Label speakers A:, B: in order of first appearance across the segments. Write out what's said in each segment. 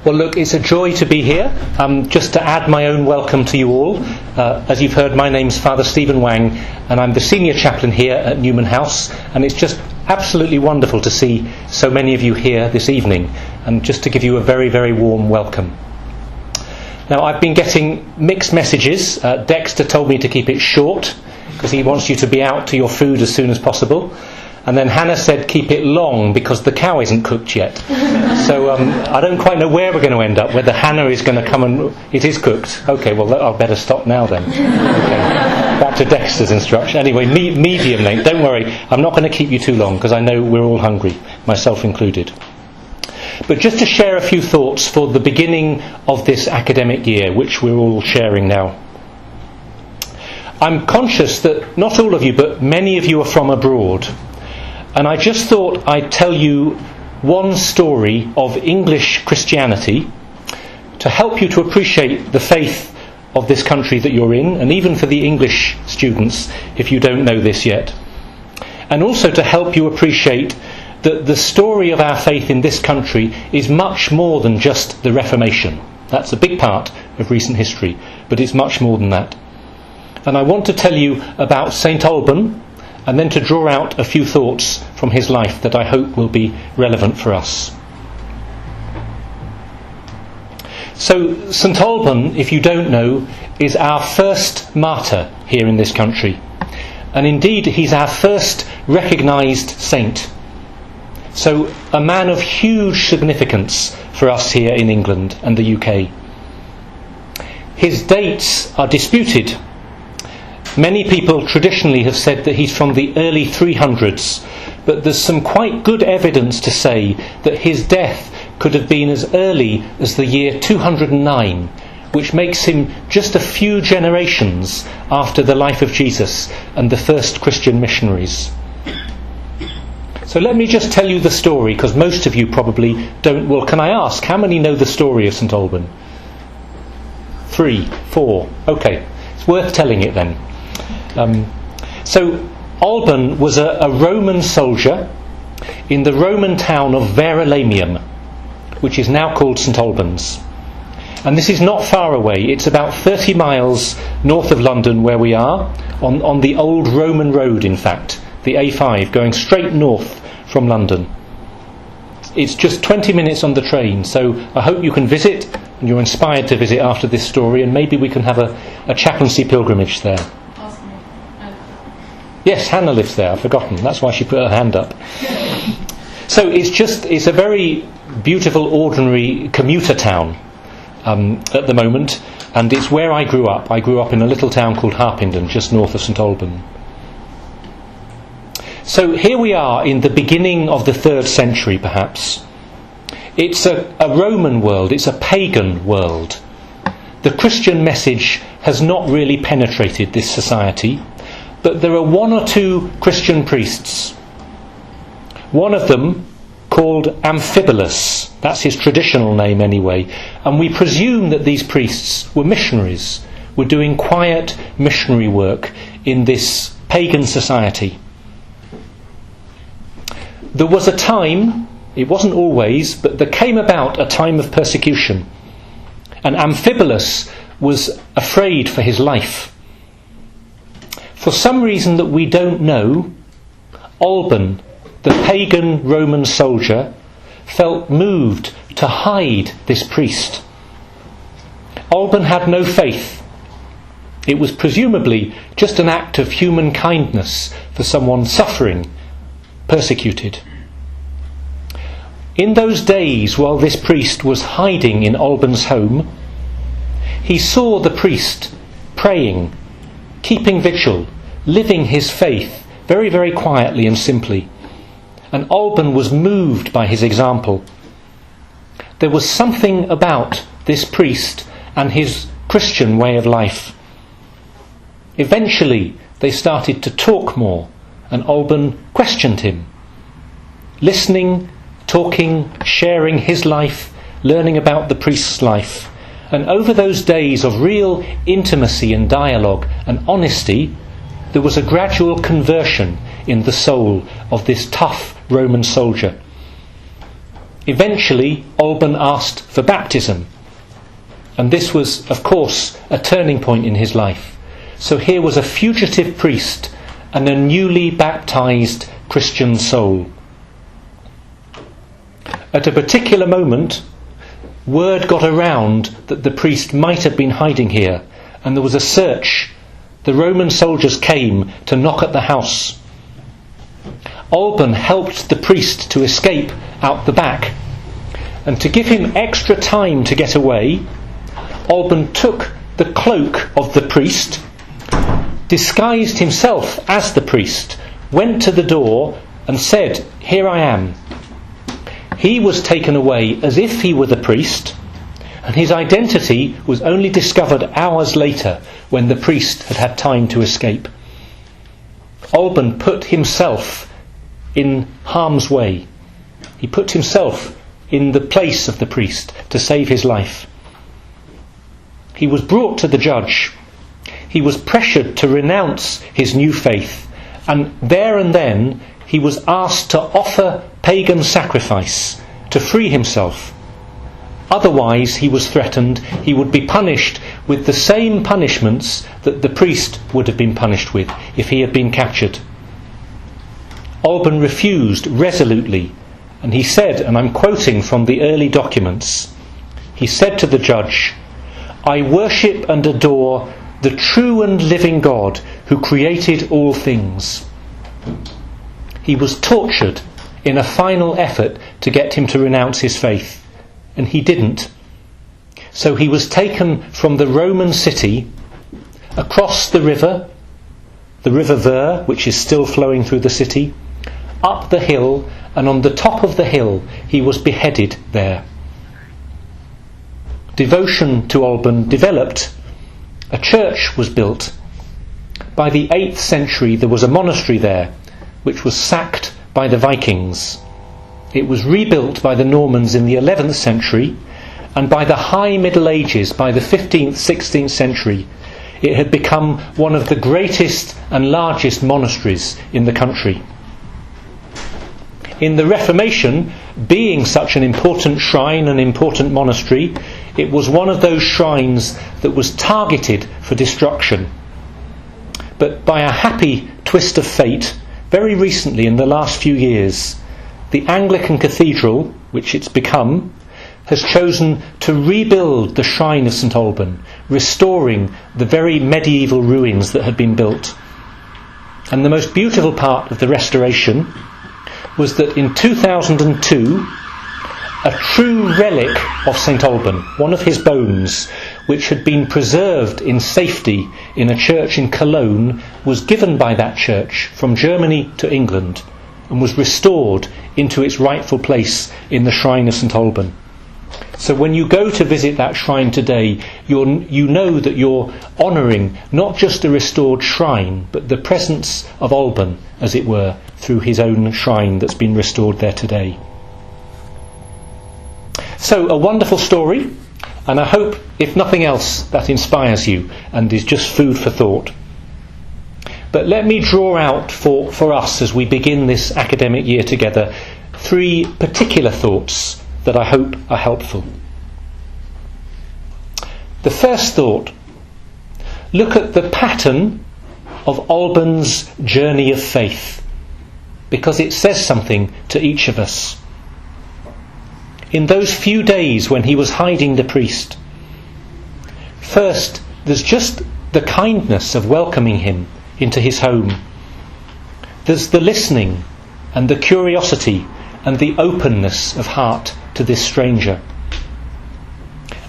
A: Well, look, it's a joy to be here. Just to add my own welcome to you all. As you've heard, my name's Fr Stephen Wang, and I'm the senior chaplain here at Newman House. And it's just absolutely wonderful to see so many of you here this evening, and just to give you a very, very warm welcome. Now, I've been getting mixed messages. Dexter told me to keep it short, because he wants you to be out to your food as soon as possible. And then Hannah said keep it long because the cow isn't cooked yet. So I don't quite know where we're going to end up, whether Hannah is going to come and... It is cooked. OK, well, I'll better stop now then. Okay. Back to Dexter's instruction. Anyway, medium length. Don't worry, I'm not going to keep you too long because I know we're all hungry, myself included. But just to share a few thoughts for the beginning of this academic year, which we're all sharing now. I'm conscious that not all of you, but many of you are from abroad. And I just thought I'd tell you one story of English Christianity to help you to appreciate the faith of this country that you're in, and even for the English students, if you don't know this yet. And also to help you appreciate that the story of our faith in this country is much more than just the Reformation. That's a big part of recent history, but it's much more than that. And I want to tell you about St Alban, and then to draw out a few thoughts from his life that I hope will be relevant for us. So, St Alban, if you don't know, is our first martyr here in this country. And indeed, he's our first recognised saint. So, a man of huge significance for us here in England and the UK. His dates are disputed. Many people traditionally have said that he's from the early 300s, but there's some quite good evidence to say that his death could have been as early as the year 209, which makes him just a few generations after the life of Jesus and the first Christian missionaries. So let me just tell you the story, because most of you probably don't. Well, can I ask, how many know the story of St Alban? 3, 4. OK, it's worth telling it then. So Alban was a Roman soldier in the Roman town of Verulamium, which is now called St Albans. And this is not far away. It's about 30 miles north of London where we are, on the old Roman road, in fact, the A5, going straight north from London. It's just 20 minutes on the train, so I hope you can visit, and you're inspired to visit after this story, and maybe we can have a chaplaincy pilgrimage there. Yes, Hannah lives there, I've forgotten. That's why she put her hand up. So it's a very beautiful, ordinary commuter town at the moment, and it's where I grew up. I grew up in a little town called Harpenden, just north of St Alban. So here we are in the beginning of the 3rd century, perhaps. It's a Roman world, it's a pagan world. The Christian message has not really penetrated this society. But there are 1 or 2 Christian priests. One of them, called Amphibolus, that's his traditional name anyway, and we presume that these priests were missionaries, were doing quiet missionary work in this pagan society. There was a time, it wasn't always, but there came about a time of persecution, and Amphibolus was afraid for his life. For some reason that we don't know, Alban, the pagan Roman soldier, felt moved to hide this priest. Alban had no faith. It was presumably just an act of human kindness for someone suffering, persecuted. In those days, while this priest was hiding in Alban's home, he saw the priest praying, keeping vigil, living his faith very, very quietly and simply. And Alban was moved by his example. There was something about this priest and his Christian way of life. Eventually, they started to talk more, and Alban questioned him. Listening, talking, sharing his life, learning about the priest's life. And over those days of real intimacy and dialogue and honesty, there was a gradual conversion in the soul of this tough Roman soldier. Eventually, Alban asked for baptism. And this was, of course, a turning point in his life. So here was a fugitive priest and a newly baptised Christian soul. At a particular moment, word got around that the priest might have been hiding here, and there was a search. The Roman soldiers came to knock at the house. Alban helped the priest to escape out the back, and to give him extra time to get away, Alban took the cloak of the priest, disguised himself as the priest, went to the door and said, "Here I am." He was taken away as if he were the priest, and his identity was only discovered hours later when the priest had had time to escape. Alban put himself in harm's way. He put himself in the place of the priest to save his life. He was brought to the judge. He was pressured to renounce his new faith, and there and then he was asked to offer pagan sacrifice to free himself. Otherwise, he was threatened he would be punished with the same punishments that the priest would have been punished with if he had been captured. Alban refused resolutely, and he said, and I'm quoting from the early documents, he said to the judge, "I worship and adore the true and living God who created all things." He was tortured in a final effort to get him to renounce his faith, and he didn't. So he was taken from the Roman city across the River Ver, which is still flowing through the city, up the hill, and on the top of the hill he was beheaded there. Devotion to Alban developed. A church was built. By the 8th century there was a monastery there, which was sacked by the Vikings. It was rebuilt by the Normans in the 11th century, and by the High Middle Ages, by the 15th, 16th century, it had become one of the greatest and largest monasteries in the country. In the Reformation, being such an important shrine, an important monastery, it was one of those shrines that was targeted for destruction. But by a happy twist of fate, very recently, in the last few years, the Anglican Cathedral, which it's become, has chosen to rebuild the shrine of St Alban, restoring the very medieval ruins that had been built. And the most beautiful part of the restoration was that in 2002, a true relic of St Alban, one of his bones, which had been preserved in safety in a church in Cologne, was given by that church from Germany to England and was restored into its rightful place in the shrine of St Alban. So when you go to visit that shrine today, you know that you're honouring not just a restored shrine, but the presence of Alban, as it were, through his own shrine that's been restored there today. So a wonderful story, and I hope, if nothing else, that inspires you and is just food for thought. But let me draw out for us, as we begin this academic year together, 3 particular thoughts that I hope are helpful. The first thought: look at the pattern of Alban's journey of faith, because it says something to each of us. In those few days when he was hiding the priest, first, there's just the kindness of welcoming him into his home. There's the listening and the curiosity and the openness of heart to this stranger.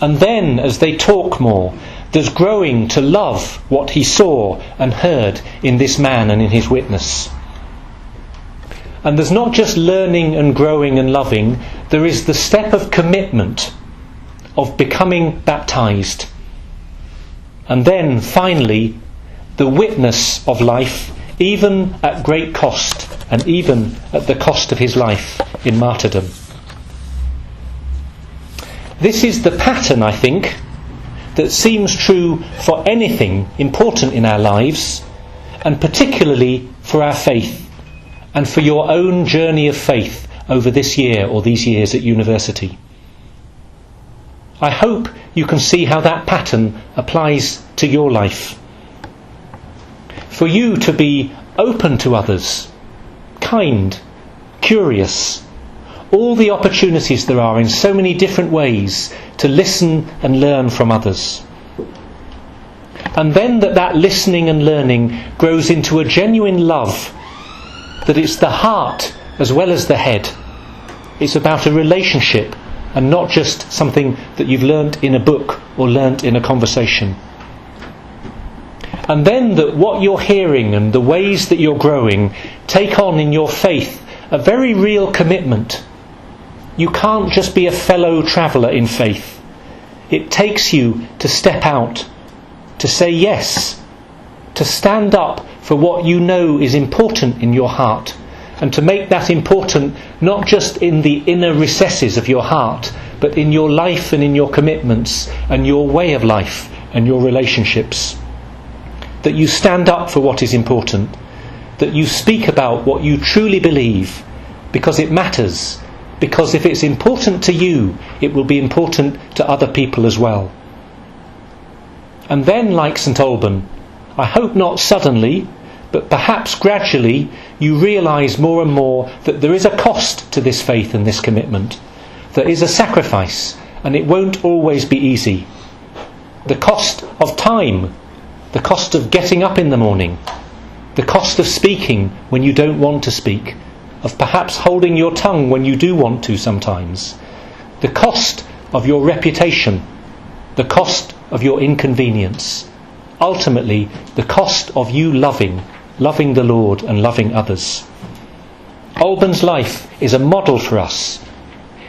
A: And then, as they talk more, there's growing to love what he saw and heard in this man and in his witness. And there's not just learning and growing and loving, there is the step of commitment, of becoming baptised. And then, finally, the witness of life, even at great cost, and even at the cost of his life in martyrdom. This is the pattern, I think, that seems true for anything important in our lives, and particularly for our faith, and for your own journey of faith over this year or these years at university. I hope you can see how that pattern applies to your life. For you to be open to others, kind, curious, all the opportunities there are in so many different ways to listen and learn from others. And then that listening and learning grows into a genuine love, that it's the heart as well as the head. It's about a relationship and not just something that you've learnt in a book or learnt in a conversation. And then that what you're hearing and the ways that you're growing take on in your faith a very real commitment. You can't just be a fellow traveller in faith. It takes you to step out, to say yes, to stand up for what you know is important in your heart, and to make that important not just in the inner recesses of your heart, but in your life and in your commitments and your way of life and your relationships. That you stand up for what is important, that you speak about what you truly believe, because it matters, because if it's important to you, it will be important to other people as well. And then, like St Alban, I hope not suddenly, but perhaps gradually, you realise more and more that there is a cost to this faith and this commitment. There is a sacrifice, and it won't always be easy. The cost of time, the cost of getting up in the morning, the cost of speaking when you don't want to speak, of perhaps holding your tongue when you do want to sometimes, the cost of your reputation, the cost of your inconvenience, ultimately the cost of you loving the Lord and loving others. Alban's life is a model for us.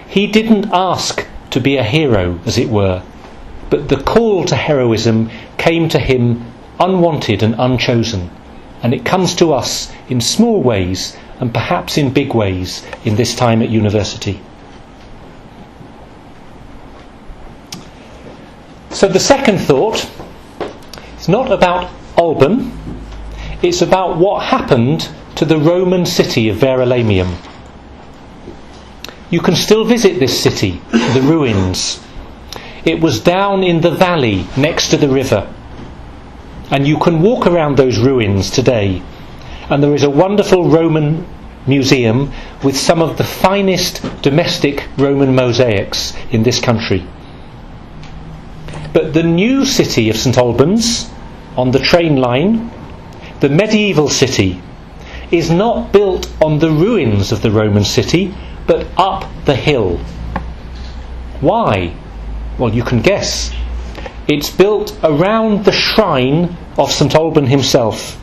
A: He didn't ask to be a hero, as it were, but the call to heroism came to him unwanted and unchosen, and it comes to us in small ways and perhaps in big ways in this time at university. So the second thought is not about Alban, it's about what happened to the Roman city of Verulamium. You can still visit this city, the ruins. It was down in the valley next to the river, and you can walk around those ruins today. And there is a wonderful Roman museum with some of the finest domestic Roman mosaics in this country. But the new city of St Albans, on the train line, the medieval city, is not built on the ruins of the Roman city, but up the hill. Why? Well, you can guess. It's built around the shrine of St Alban himself.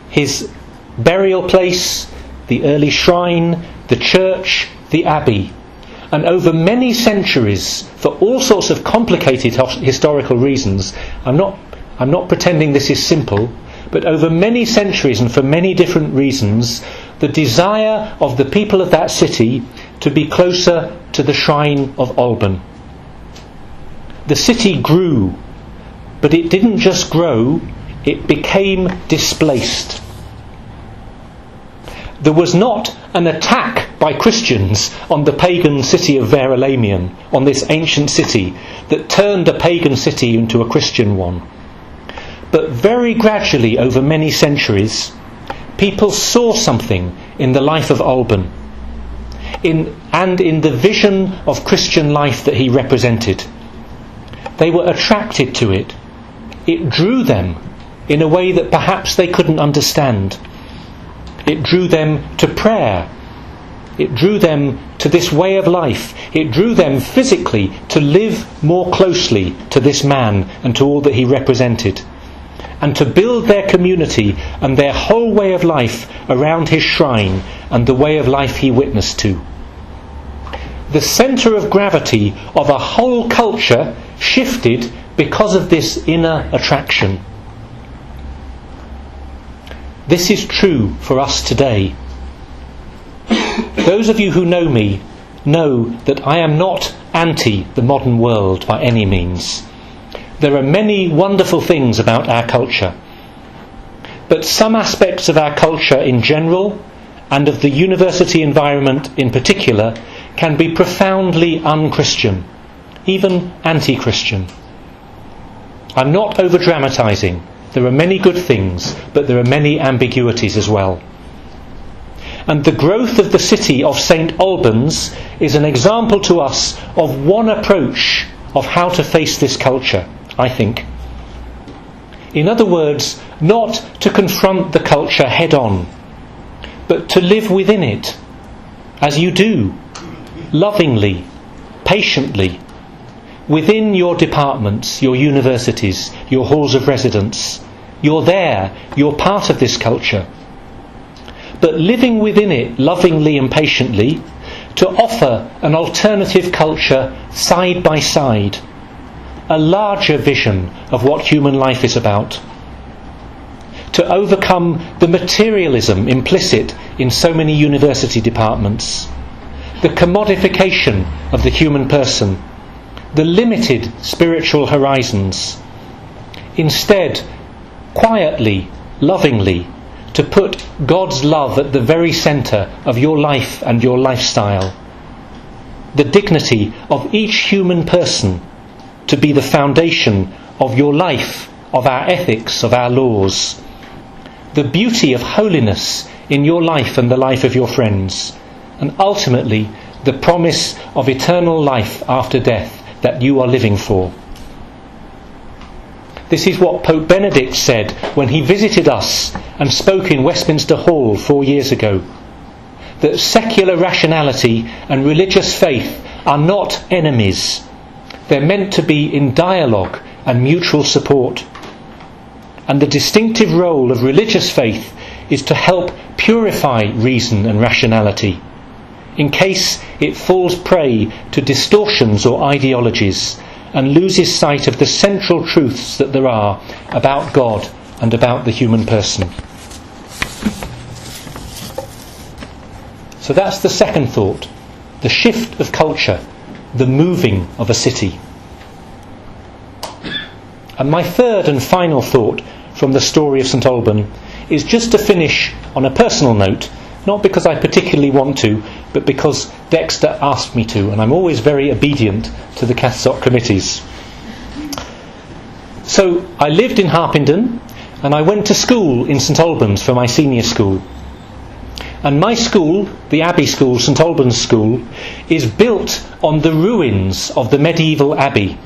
A: His burial place, the early shrine, the church, the abbey. And over many centuries, for all sorts of complicated historical reasons, I'm not pretending this is simple, but over many centuries and for many different reasons, the desire of the people of that city to be closer to the shrine of Alban. The city grew, but it didn't just grow, it became displaced. There was not an attack by Christians on the pagan city of Verulamium, on this ancient city, that turned a pagan city into a Christian one. But very gradually, over many centuries, people saw something in the life of Alban, and in the vision of Christian life that he represented. They were attracted to it. It drew them in a way that perhaps they couldn't understand. It drew them to prayer. It drew them to this way of life. It drew them physically to live more closely to this man and to all that he represented, and to build their community and their whole way of life around his shrine and the way of life he witnessed to. The centre of gravity of a whole culture shifted because of this inner attraction. This is true for us today. Those of you who know me know that I am not anti the modern world by any means. There are many wonderful things about our culture, but some aspects of our culture in general, and of the university environment in particular, can be profoundly un-Christian, even anti-Christian. I'm not over-dramatising. There are many good things, but there are many ambiguities as well. And the growth of the city of St Albans is an example to us of one approach of how to face this culture, I think. In other words, not to confront the culture head-on, but to live within it, as you do, lovingly, patiently, within your departments, your universities, your halls of residence. You're there, you're part of this culture. But living within it lovingly and patiently, to offer an alternative culture side by side, a larger vision of what human life is about, to overcome the materialism implicit in so many university departments, the commodification of the human person, the limited spiritual horizons. Instead, quietly, lovingly, to put God's love at the very centre of your life and your lifestyle. The dignity of each human person to be the foundation of your life, of our ethics, of our laws. The beauty of holiness in your life and the life of your friends. And ultimately, the promise of eternal life after death that you are living for. This is what Pope Benedict said when he visited us and spoke in Westminster Hall 4 years ago. That secular rationality and religious faith are not enemies. They're meant to be in dialogue and mutual support. And the distinctive role of religious faith is to help purify reason and rationality, in case it falls prey to distortions or ideologies and loses sight of the central truths that there are about God and about the human person. So that's the second thought, the shift of culture, the moving of a city. And my third and final thought from the story of St Alban is just to finish on a personal note, not because I particularly want to, but because Dexter asked me to, and I'm always very obedient to the Cathsoc committees. So I lived in Harpenden, and I went to school in St Albans for my senior school. And my school, the Abbey School, St Albans School, is built on the ruins of the medieval abbey.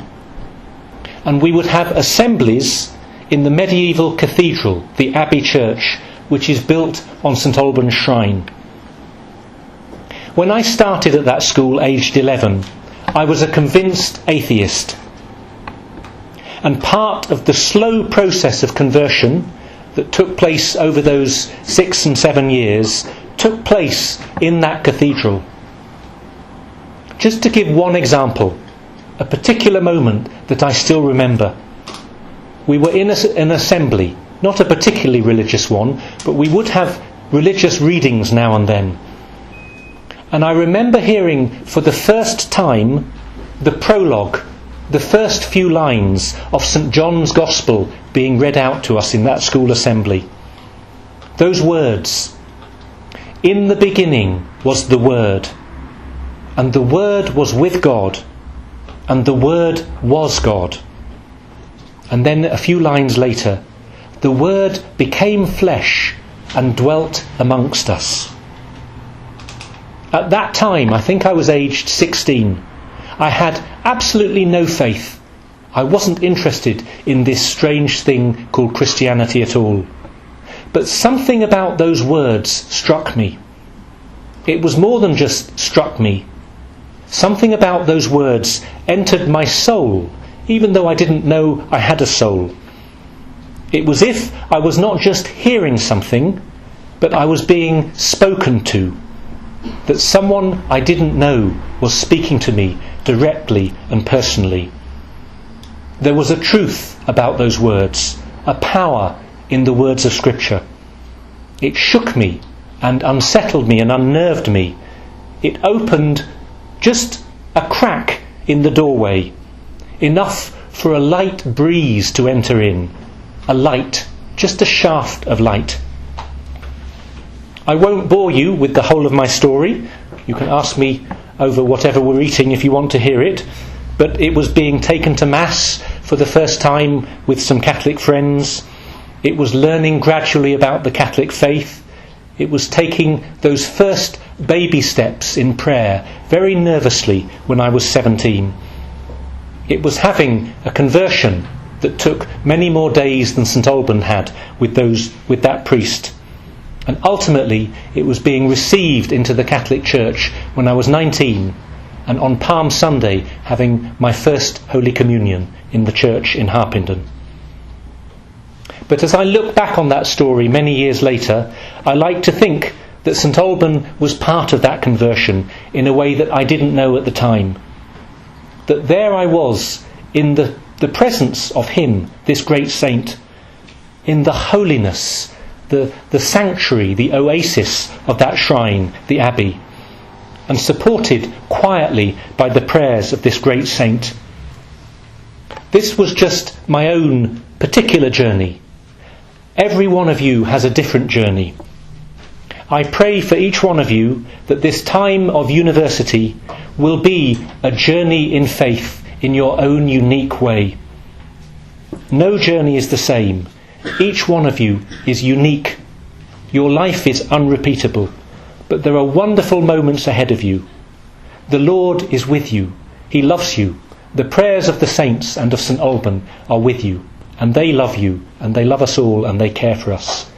A: And we would have assemblies in the medieval cathedral, the Abbey Church, which is built on St Alban's shrine. When I started at that school aged 11, I was a convinced atheist. And part of the slow process of conversion that took place over those 6 and 7 years took place in that cathedral. Just to give one example, a particular moment that I still remember. We were in an assembly, not a particularly religious one, but we would have religious readings now and then. And I remember hearing for the first time the prologue, the first few lines of St John's Gospel being read out to us in that school assembly. Those words, "In the beginning was the Word, and the Word was with God, and the Word was God." And then a few lines later, "The Word became flesh and dwelt amongst us." At that time, I think I was aged 16, I had absolutely no faith. I wasn't interested in this strange thing called Christianity at all. But something about those words struck me. It was more than just struck me. Something about those words entered my soul, even though I didn't know I had a soul. It was if I was not just hearing something, but I was being spoken to. That someone I didn't know was speaking to me directly and personally. There was a truth about those words, a power in the words of Scripture. It shook me and unsettled me and unnerved me. It opened just a crack in the doorway, enough for a light breeze to enter in, a light, just a shaft of light. I won't bore you with the whole of my story. You can ask me over whatever we're eating if you want to hear it. but it was being taken to Mass for the first time with some Catholic friends. It was learning gradually about the Catholic faith. It was taking those first baby steps in prayer very nervously when I was 17. It was having a conversion that took many more days than St Alban had with that priest. And ultimately it was being received into the Catholic Church when I was 19, and on Palm Sunday having my first Holy Communion in the church in Harpenden. But as I look back on that story many years later, I like to think that St Alban was part of that conversion in a way that I didn't know at the time. That there I was in the presence of him, this great saint, in the holiness, the sanctuary, the oasis of that shrine, the abbey, and supported quietly by the prayers of this great saint. This was just my own particular journey. Every one of you has a different journey. I pray for each one of you that this time of university will be a journey in faith in your own unique way. No journey is the same. Each one of you is unique. Your life is unrepeatable, but there are wonderful moments ahead of you. The Lord is with you. He loves you. The prayers of the saints and of St Alban are with you, and they love you, and they love us all, and they care for us.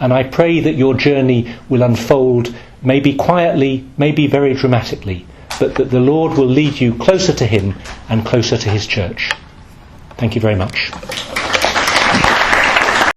A: And I pray that your journey will unfold, maybe quietly, maybe very dramatically, but that the Lord will lead you closer to him and closer to his church. Thank you very much.